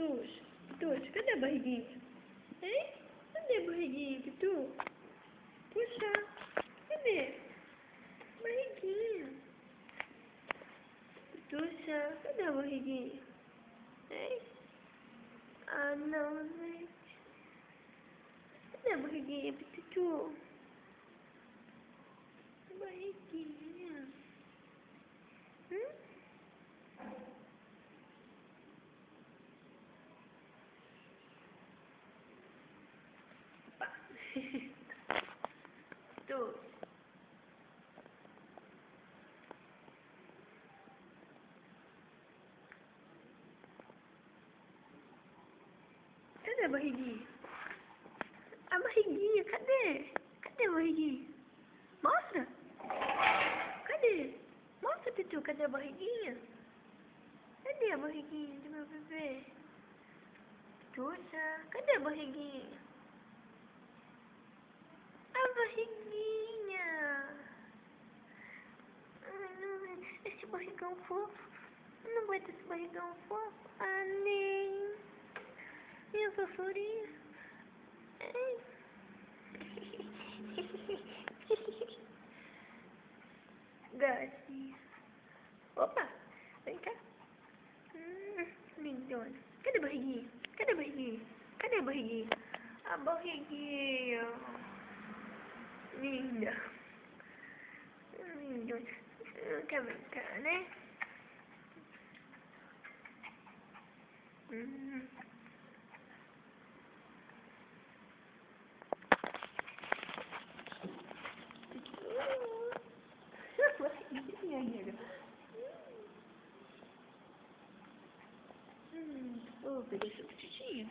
Pitus? Pitus, cadê a barriguinha? Hein? Cadê a barriguinha, Pitu? Puxa, cadê? Barriguinha. Pituxa, cadê a barriguinha? Hein? Ah, não, gente. Cadê a barriguinha, Pitu? Barriguinha. Opa. Pitu. Cadê a barriguinha? A barriguinha, cadê? Cadê a barriguinha? Mostra! Cadê? Mostra, Pitu, cadê a barriguinha? Cadê a barriguinha do meu bebê? Pituxa, cadê a barriguinha? A barriguinha! Ai, não, esse barrigão fofo. Eu não aguento esse barrigão fofo. Ah, nem. Minha fofourinha. Ai. Gatinha. Opa, vem cá. Lindona. Cadê a barriguinha? Cadê a barriguinha? Cadê a barriguinha? A barriguinha. Linda. Lindona. Quer brincar, né? Barriguinha, nega. Oh, peguei seu pititinho.